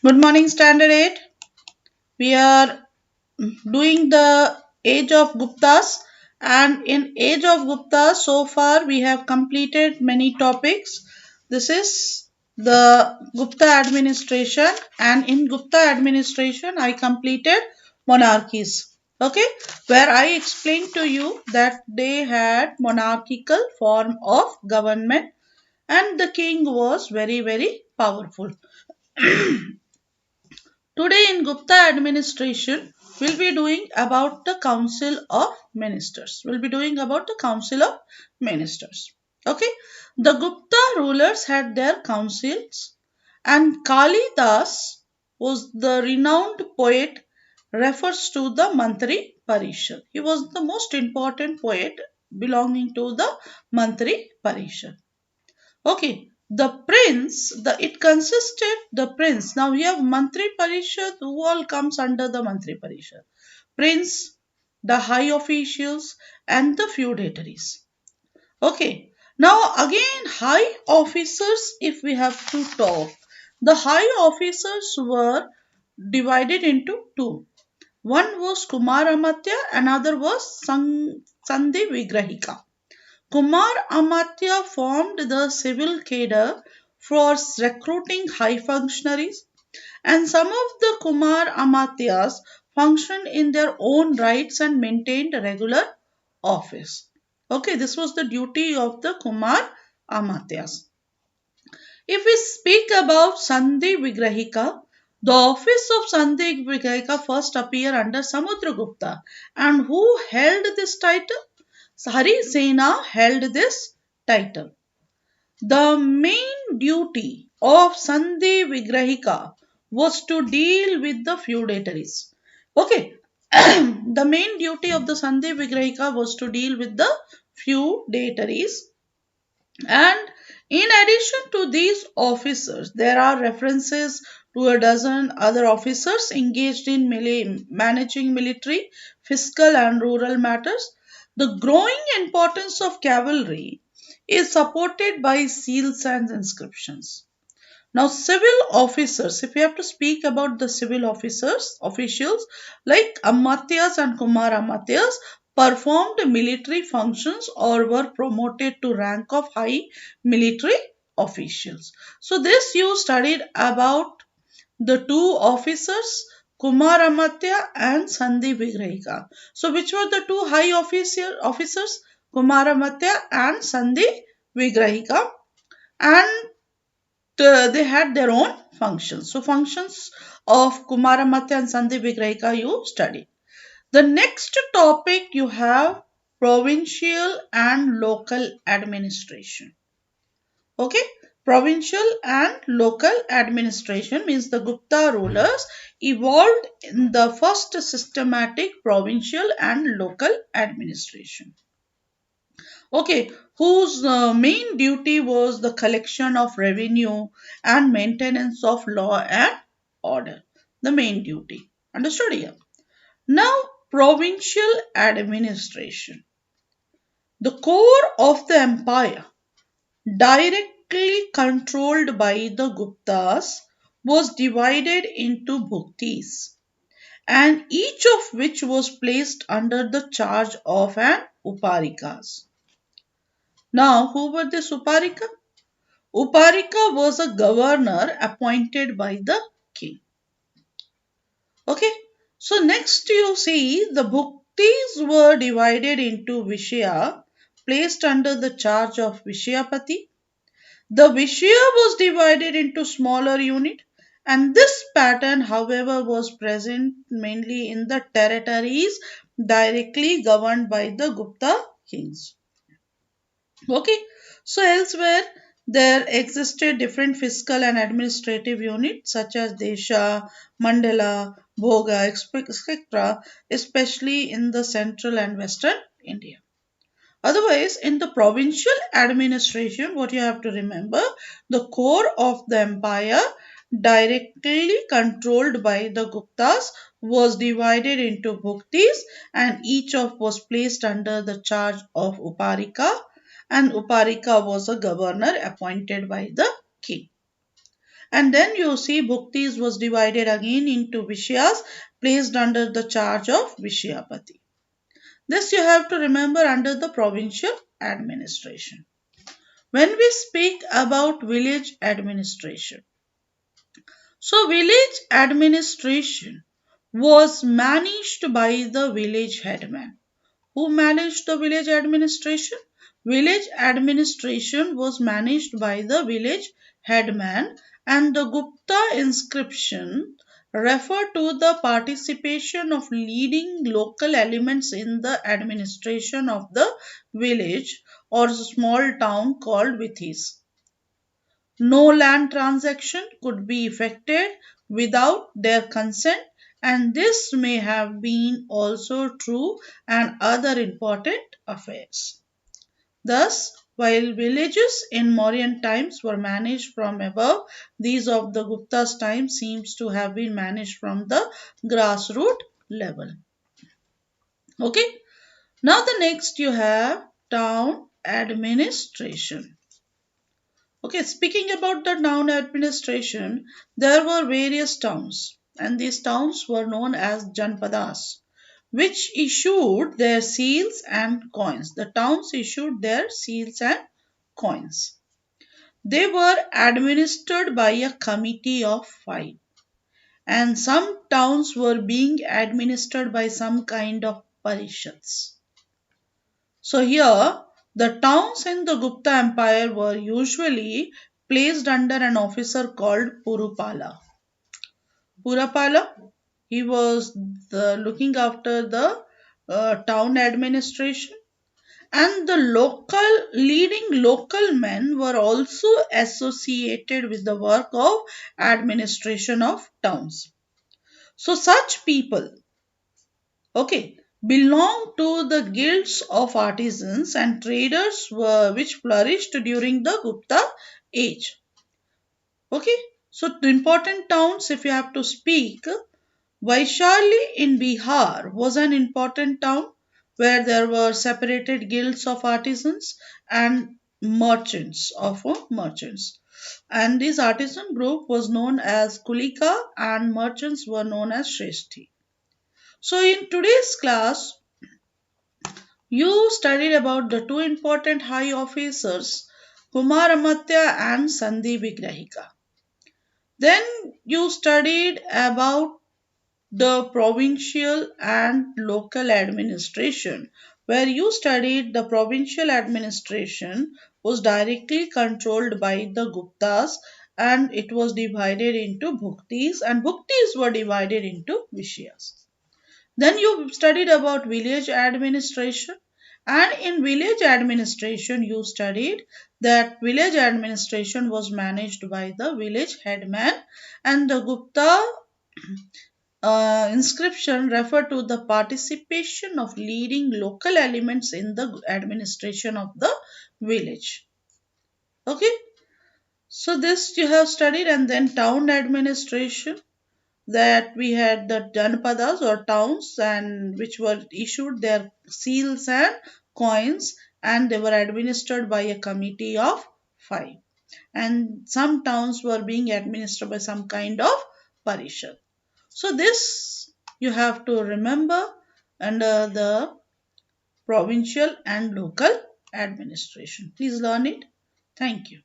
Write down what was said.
Good morning, Standard 8. We are doing the Age of Guptas, and in Age of Guptas, so far we have completed many topics. This is the Gupta administration, and in Gupta administration, I completed monarchies. Okay, where I explained to you that they had monarchical form of government and the king was very powerful. Today in Gupta administration, we'll be doing about the Council of Ministers. We'll be doing about the Council of Ministers. Okay. The Gupta rulers had their councils and Kalidas was the renowned poet refers to the Mantri Parishad. He was the most important poet belonging to the Mantri Parishad. Okay, the prince, it consisted the prince. Now we have Mantri Parishad, who all comes under the Mantri Parishad. Prince, the high officials, and the feudatories. Okay, now again high officers, if we have to talk, the high officers were divided into two. One was Kumar Amatya, another was Sandhi Vigrahika. Kumar Amatya formed the civil cadre for recruiting high functionaries, and some of the Kumar Amatyas functioned in their own rights and maintained a regular office. Okay, this was the duty of the Kumar Amatyas. If we speak about Sandhi Vigrahika, the office of Sandhi Vigrahika first appeared under Samudragupta, and who held this title? Hari Sena held this title. The main duty of Sandhi Vigrahika was to deal with the feudatories. Okay, the main duty of the Sandhi Vigrahika was to deal with the feudatories, and in addition to these officers, there are references to a dozen other officers engaged in managing military, fiscal, and rural matters. The growing importance of cavalry is supported by seals and inscriptions. Now, civil officers, if we have to speak about the civil officials like Amatyas and Kumar Amatyas, performed military functions or were promoted to rank of high military officials. So, this you studied about the two officers, Kumar Amatya and Sandhi Vigrahika. So, which were the two high officers? Kumar Amatya and Sandhi Vigrahika. And they had their own functions. So functions of Kumaramatya and Sandhi Vigrahika you study. The next topic you have provincial and local administration. Okay, provincial and local administration means the Gupta rulers evolved in the first systematic provincial and local administration. Okay, whose main duty was the collection of revenue and maintenance of law and order. The main duty. Understood here? Now, provincial administration. The core of the empire, directly controlled by the Guptas, was divided into bhuktis, and each of which was placed under the charge of an uparikas. Now, who were the Uparika? Uparika was a governor appointed by the king. Okay. So next you see the bhuktis were divided into Vishya placed under the charge of Vishyapati. The Vishya was divided into smaller unit, and this pattern however was present mainly in the territories directly governed by the Gupta kings. Okay, so elsewhere there existed different fiscal and administrative units such as Desha, Mandala, Bhoga, etc., especially in the central and western India. Otherwise, in the provincial administration, what you have to remember, the core of the empire directly controlled by the Guptas was divided into bhuktis and each of was placed under the charge of Uparika, and Uparika was a governor appointed by the king. And then you see Bhuktis was divided again into Vishyas placed under the charge of Vishyapati. This you have to remember under the provincial administration. When we speak about village administration, so village administration was managed by the village headman. Who managed the village administration? Village administration was managed by the village headman, and the Gupta inscription refer to the participation of leading local elements in the administration of the village or small town called Vithis. No land transaction could be effected without their consent, and this may have been also true and other important affairs. Thus, while villages in Mauryan times were managed from above, these of the Gupta's time seems to have been managed from the grassroots level. Okay. Now the next you have town administration. Okay, speaking about the town administration, there were various towns, and these towns were known as Janpadas, which issued their seals and coins. The towns issued their seals and coins. They were administered by a committee of five, and some towns were being administered by some kind of parishads. So here, the towns in the Gupta Empire were usually placed under an officer called Purupala. Purupala, he was looking after the town administration, and the leading local men were also associated with the work of administration of towns. So such people, okay, belong to the guilds of artisans and traders which flourished during the Gupta age. Okay, so the important towns, if you have to speak, Vaishali in Bihar was an important town where there were separated guilds of artisans and merchants. And this artisan group was known as Kulika and merchants were known as Shreshti. So in today's class, you studied about the two important high officers, Kumar Amatya and Sandhi Vigrahika. Then you studied about the provincial and local administration, where you studied the provincial administration was directly controlled by the Guptas and it was divided into Bhuktis and Bhuktis were divided into Vishyas. Then you studied about village administration, and in village administration you studied that village administration was managed by the village headman, and the Gupta inscription refer to the participation of leading local elements in the administration of the village. Okay, so this you have studied, and then town administration, that we had the Janapadas or towns and which were issued their seals and coins, and they were administered by a committee of five, and some towns were being administered by some kind of parishad. So this you have to remember under the provincial and local administration. Please learn it. Thank you.